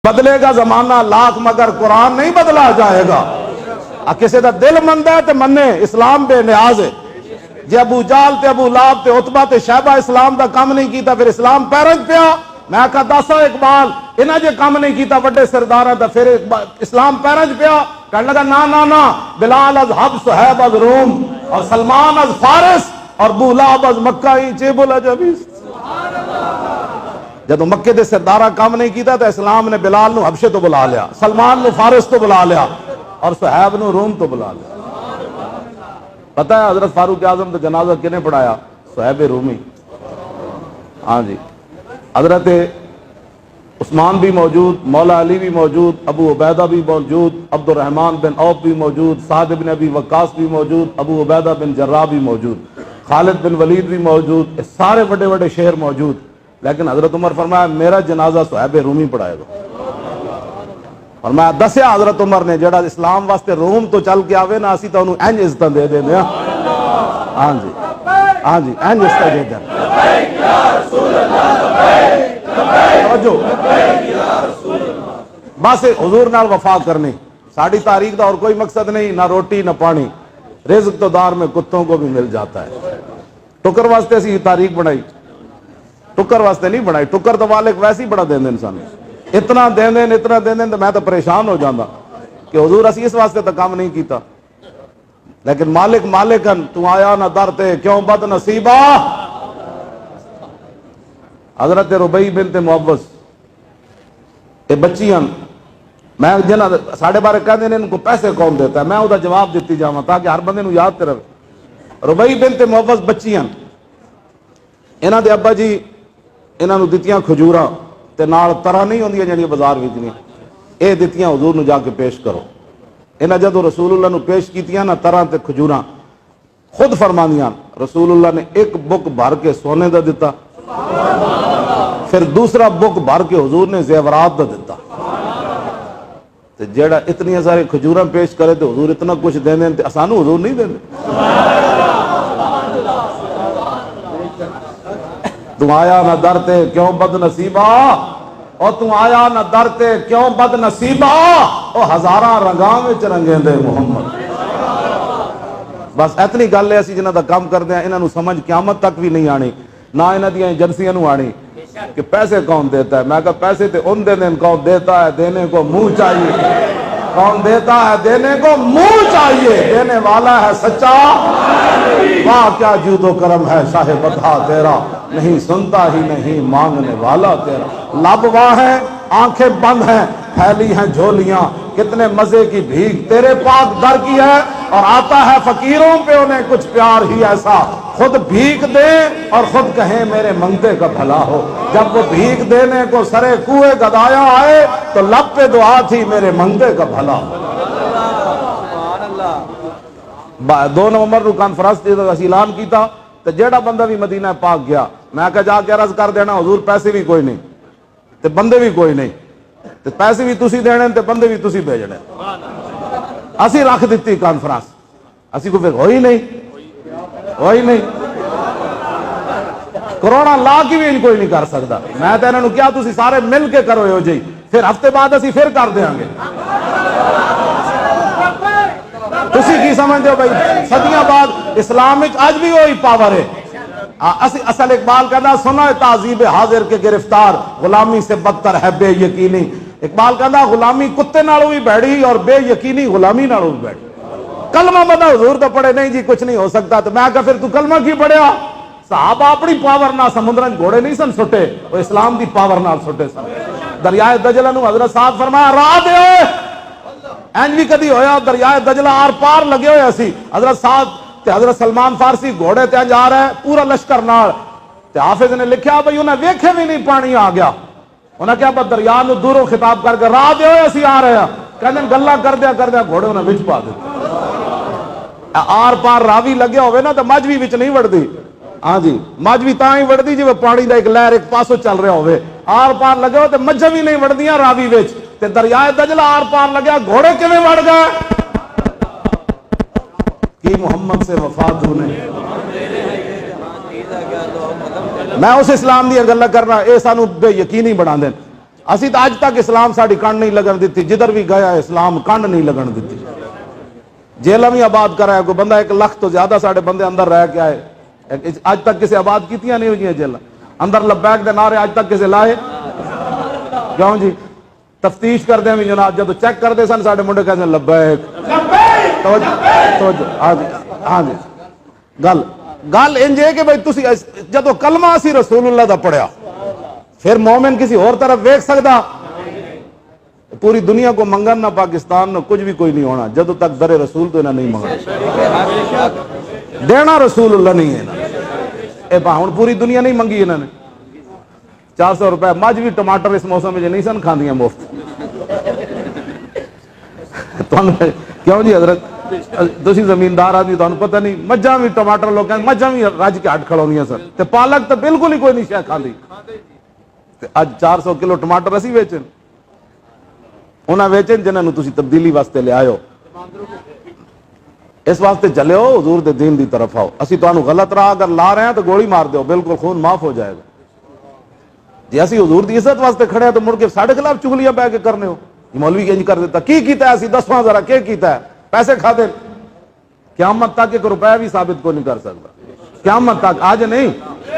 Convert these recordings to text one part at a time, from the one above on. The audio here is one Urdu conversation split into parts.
بدلے گا زمانہ لاکھ مگر قرآن نہیں بدلا جائے گا. کسی دا دل مند ہے تو منے اسلام بے نیاز ہے. جی ابو جال تے ابو لاب تے عتبہ تے شیبہ اسلام دا کام نہیں کیتا پھر اسلام پیرنج پیا. میں کہا دسا اقبال انہاں جے کام نہیں کیتا بڑے سرداراں دا پھر اسلام پیرنج پیا. کہنے لگا نا نا بلال از حبس صہیب از روم اور سلمان از فارس اور ابو لاب از مکہ ہی چے بولا جبیس. جب مکے دے سردارہ کام نہیں کیتا تو اسلام نے بلال نو حبشے تو بلا لیا, سلمان نو فارس تو بلا لیا اور صہیب نو روم تو بلا لیا. پتہ ہے حضرت فاروق اعظم کا جنازہ کنے پڑھایا؟ صہیب رومی. ہاں جی, حضرت عثمان بھی موجود, مولا علی بھی موجود, ابو عبیدہ بھی موجود, عبد الرحمن بن عوف بھی موجود, سعد بن ابی وقاص بھی موجود, ابو عبیدہ بن جراح بھی موجود, خالد بن ولید بھی موجود, سارے بڑے بڑے شہر موجود. لیکن حضرت عمر فرمایا میرا جنازہ صہیب رومی پڑھائے گا. فرمایا دسیا حضرت عمر نے جڑا اسلام واسطے روم تو چل کے آوے نا اسی تو انہوں اینج عزت دے دینے. ہاں جی ہاں جی اینج عزت دے دینے. بس حضور نال وفا کرنی, ساڑھی تاریخ دا اور کوئی مقصد نہیں, نہ روٹی نہ پانی. رزق تو دار میں کتوں کو بھی مل جاتا ہے. ٹکر واسطے اسی تاریخ بنائی, ٹکر واسطے نہیں بنائی. ٹکر تو والے ویسے ہی بڑا دین دے انسان, اتنا دین دین اتنا دین دین تو میں تو پریشان ہو جانا کہ حضور اسی اس واسطے تو کام نہیں کیتا. لیکن مالک مالکن تو آیا نہ در تے کیوں بد نصیبہ. حضرت ربیع بنت معوذ یہ بچیاں میں جنہ ساڑھے بارے کہہ دینے ان کو پیسے کون دیتا ہے, میں وہ جواب دیتی جاؤں تاکہ ہر بندے نو یاد تے رہے. ربیع بنت معوذ بچیاں انہاں دے ابا جی انہاں نو دتیاں کھجوراں تے نال طرح نہیں ہوندیاں جڑیاں بازار وچ نہیں, اے دتیاں حضور نو جا کے پیش کرو. انہاں جدوں رسول اللہ نو پیش کیتیاں نا طرح تے کھجوراں, خود فرماندیاں رسول اللہ نے ایک بک بھر کے سونے دا دتا, پھر دوسرا بک بھر کے حضور نے زیورات دا دتا. تے جیڑا اتنی سارے کھجوراں پیش کرے تے حضور اتنا کچھ دین دین تے اسانو حضور نہیں دین. تم آیا نہ در تے کیوں بد نصیبہ, اور تم آیا نہ در تے کیوں بد نصیبہ, او ہزاراں رنگاں وچ رنگیں دے محمد. بس اتنی گل ہے اسی جنہاں دا کام کردے ہیں انہاں نو سمجھ قیامت تک بھی نہیں آنی, نہ انہاں دیاں ایجنسیاں نو آنی کہ پیسے کون دیتا ہے. میں کہا پیسے تے ان دے دیں, کون دیتا ہے دینے کو منہ چاہیے, کون دیتا ہے دینے کو منہ چاہیے, دینے والا ہے سچا. واہ کیا جود و کرم ہے شاہ بطحا تیرا, نہیں سنتا ہی نہیں مانگنے والا تیرا. لب واہ ہے آنکھیں بند ہیں پھیلی ہیں جھولیاں, کتنے مزے کی بھیک تیرے پاک در کی ہے, اور آتا ہے فقیروں پہ انہیں کچھ پیار ہی ایسا, خود بھیک دیں اور خود کہیں میرے منگتے کا بھلا ہو. جب وہ بھیک دینے کو سرے کوئے گدایا آئے تو لب پہ دعا تھی میرے منگتے کا بھلا ہو. 2 نومبر نو کانفرنس اعلان کیتا تو جیڑا بندہ بھی مدینہ پاک گیا میں کہا جا کے عرض کر دینا حضور پیسے بھی کوئی نہیں تے بندے بھی کوئی نہیں, تے پیسے بھی تسی دینے تے بندے بھی تسی بھیجنے. اسی رکھ دیتی کانفرنس, اسی کو پھر ہوئی نہیں. کرونا لا کی بھی کوئی نہیں کر سکتا. میں تو انہوں کیا تسی سارے مل کے کرو ہو جی, پھر ہفتے بعد اسی پھر کر دیں گے. تسی کی سمجھتے ہو بھائی, صدیاں بعد اسلام میں آج بھی وہی پاور ہے. اصل اقبال کہنا سنا تعذیب حاضر کے گرفتار, غلامی سے بدتر ہے بے یقینی. اقبال کہنا غلامی کتے نالوں بھی بیٹھی اور بے یقینی غلامی نالوں بھی بیٹھی. کلمہ بندہ حضور تو پڑھے نہیں جی کچھ نہیں ہو سکتا, تو میں کہا پھر تو کلمہ کی پڑھیا. صحابہ اپنی پاور نہ سمندرن گھوڑے نہیں سن سٹے, وہ اسلام دی پاور نہ سٹے سن. دریائے دجلہ نو حضرت صاحب فرمایا راہ دے اینج بھی کدی ہویا دریائے دجلہ آر پار لگے ہوئے اسی. حضرت صاحب تے حضرت سلمان فارسی گھوڑے تے جا رہا ہے پورا لشکر نال, تے حافظ نے لکھیا بھئی انہیں ویکھے بھی نہیں پانی آ گیا. انہیں کیا بس دریا نو دوروں خطاب کر کے راہ دے ہوئے اسی آ رہے ہیں, کہنے گلا کر دیا گھوڑے انہیں وچ پا دیتے. آر پار راوی لگے ہوئے نا تو مجھ بھی وچ نہیں وڑ دی. ہاں جی مجھ بھی تاں ہی وڑ دی جی وہ پانی دا ایک لہر ایک پاسو چل رہا ہوئے. آر پار لگے ہوئے تو مجھ بھی نہیں وڑ دیاں راوی وچ, تے دریائے دجلہ آر پار لگیا گھوڑے کیویں وڑ گئے. کی محمد سے وفا تو نے. میں اس اسلام دی گل کرنا, اے سانو بے یقینی بنا دین. اسی تو اج تک اسلام ساڑی کنڈ نہیں لگن دیتی، جدھر بھی گیا اسلام کنڈ نہیں لگن دیتی. جیلہ بھی آباد کرا ہے کوئی بندہ 1 لاکھ تو زیادہ ساڑے بندے اندر رہ کے آئے. اج تک کسی آباد کیتیاں نہیں ہوئی ہیں جیلہ اندر. لبیک دے نعرے اج تک کسی لائے کیوں جی؟ تفتیش کر دیں بھی جناب جدو چیک کر دے سن ساڑے منڈے کہتے ہیں لبیک. ہاں جی گل انج ہے کہ بھائی تسی جدو کلمہ اسی رسول اللہ دا پڑھیا پھر مومن کسی اور طرف ویکھ سکدا؟ پوری دنیا کو منگن نہ پاکستان نہ کچھ بھی کوئی نہیں ہونا جدو تک در رسول تو انہیں نہیں منگنا. دینا رسول اللہ نہیں ہے نا. اے ہن پوری دنیا نہیں منگی انہوں نے 400 روپے مجھ بھی ٹماٹر اس موسم میں نہیں سن کھاندیاں مفت. کیوں جی حضرت تسی زمیندار آدمی تمہیں پتہ نہیں مجھاں بھی ٹماٹر لوگ مجھاں بھی رج کے ہٹ کھڑونیاں سن تے پالک تو بالکل ہی کوئی نہیں شے کھاندی. اج 400 کلو ٹماٹر اسی ویچن انہاں ویچن جنہاں تسی تبدیلی واسطے لے آئے ہو. اس واسطے چلے ہو حضور دے دین دی طرف آؤ. اسی تانوں غلط راہ اگر لا رہے ہیں تو گولی مار دیو بالکل خون معاف ہو جائے گا. جی اسی حضور دی عزت واسطے کھڑے ہیں تو مڑ کے ساڑھے خلاف چغلیاں بہ کے کرنے ہو. یہ مولوی انج کر دیتا کی کیتا ہے اسی دسواں ذرا کیا کیتا ہے پیسے کھا دے. قیامت تک 1 روپیہ بھی ثابت کو نہیں کر سکتا. قیامت تک آج نہیں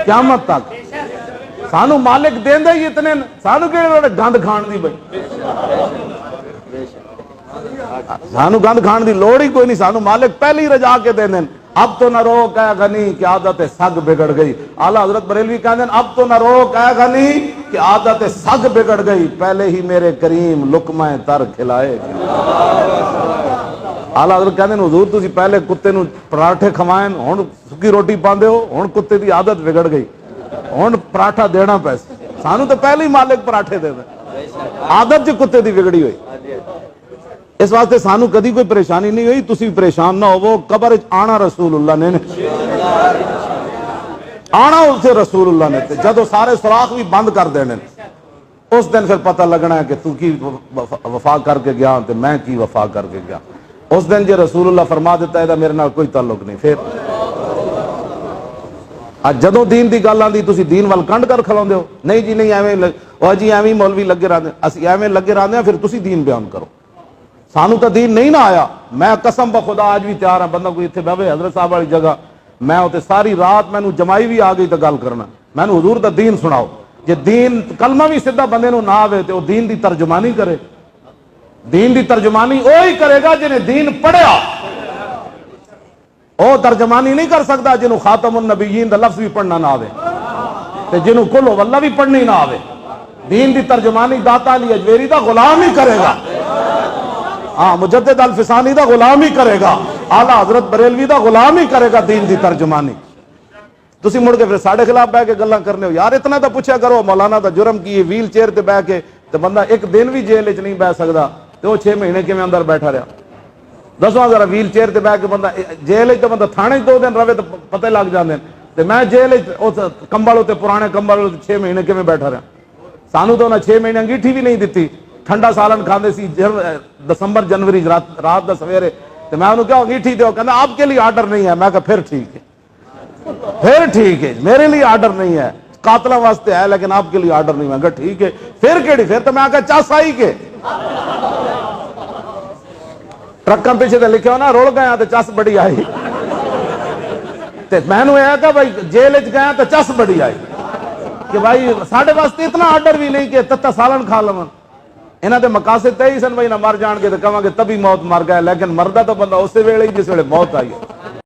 قیامت تک سانو مالک دین دے ہی اتنے سانو کہ گند کھان دی بھائی سانو گند کھان دی لوڑ ہی کوئی نہیں. سانو مالک پہلے ہی رجا کے دین دین. اب تو نہ روک اے غنی کہ عادت سگ بگڑ گئی. اعلیٰ حضرت بریلوی کہتے ہیں اب تو نہ روک اے غنی کہ عادت سگ بگڑ گئی پہلے ہی میرے کریم لقمہ تر کھلائے. اعلیٰ حضرت کہتے ہیں حضور تسی پہلے کتے نو پراٹھے کھوائیں ہن سکی روٹی پاندے ہو ہن کتے دی عادت بگڑ گئی ہن پراٹھا دینا پیسے. سانو تو پہلے ہی مالک پراٹھے دے دے عادت جو کتے دی بگڑی ہوئی. اس واسطے سانو کدی کوئی پریشانی نہیں ہوئی. تسی پریشان نہ ہو. قبر آنا رسول اللہ نے آنا اسے رسول اللہ نے جدو سارے سوراخ بھی بند کر دینے اس دن پھر پتہ لگنا ہے کہ تو کی وفا کر کے گیا تو میں کی وفا کر کے گیا. اس دن جو رسول اللہ فرما دیتا ہے میرے نال کوئی تعلق نہیں. پھر جدو دین دی گل آندی تسی دین وال کنڈ کر کھلوندے ہو. نہیں جی نہیں ایویں جی ایویں مولوی لگے رہندے اسی ایویں لگے رہندے پھر تسی دین بیان کرو. سانو تو دین نہیں نہ آیا. میں قسم بخدا آج بھی تیار ہوں بندہ کوئی اتنے بہوے حضرت صاحب والی جگہ میں اتنے ساری رات مینوں جمائی بھی آ گئی تو گل کرنا مینوں حضور دا دین سناؤ. جے دین کلمہ بھی سیدھا بندے نو نہ آوے تو دین دی ترجمانی کرے. دین دی ترجمانی وہی کرے گا جنہیں دین پڑھیا. وہ ترجمانی نہیں کر سکتا جنہوں خاتم النبیین دا لفظ بھی پڑھنا نہ آوے تے جنہوں کل واللہ بھی پڑھنی نہ آوے. دین دی ترجمانی داتا علی اجویری دا غلام ہی کرے گا. ہاں مجدد الفسانی دا غلام ہی کرے گا. اعلیٰ حضرت بریلوی دا غلام ہی کرے گا دین دی ترجمانی. تسی مڑ کے پھر ساڑھے خلاف بہ کے گلاں کرنے ہو. یار اتنا تو پوچھا کرو مولانا دا جرم کی ویل چیئر تے بہ کے تے بندہ 1 دن بھی جیل وچ نہیں بہ سکدا تے وہ 6 مہینے کیویں اندر بیٹھا رہا. دسواں ذرا ویل چیئر تے بہ کے بندہ جیل وچ تے بندہ تھانے 2 دن رہے تو پتہ لگ جاندے تے میں جیل وچ کمبل تے پرانے کمبل 6 مہینے کیویں بیٹھا رہا. سانو تو انہاں 6 مہینے انگیٹھی بھی نہیں دتی. ٹھنڈا سالن کھاندے سی دسمبر جنوری رات دا سویرے تو میں انہوں کہا انگیٹھی دیو کہنا آپ کے لیے آرڈر نہیں ہے. میں کہا پھر ٹھیک ہے میرے لیے آرڈر نہیں ہے قاتلہ واسطے ہے لیکن آپ کے لیے آرڈر نہیں. میں کہا ٹھیک ہے پھر کیڑی پھر تو میں کہا چس آئی کے ٹرکاں پیچھے تے لکھے ہو نا رول گیا تو چس بڑی آئی. میں نے کہا بھائی جیل وچ گیا تو چس بڑی آئی کہ بھائی ساڑھے واسطے اتنا آرڈر بھی نہیں کہ تتا سالن کھا لون. انہاں دے مقاصد تے ہی سن بھائی نہ مر جان کے تو کہاں گے تبھی موت مر گئے لیکن مردہ تو بندہ اسی ویلے ہی جس ویلے موت آئی.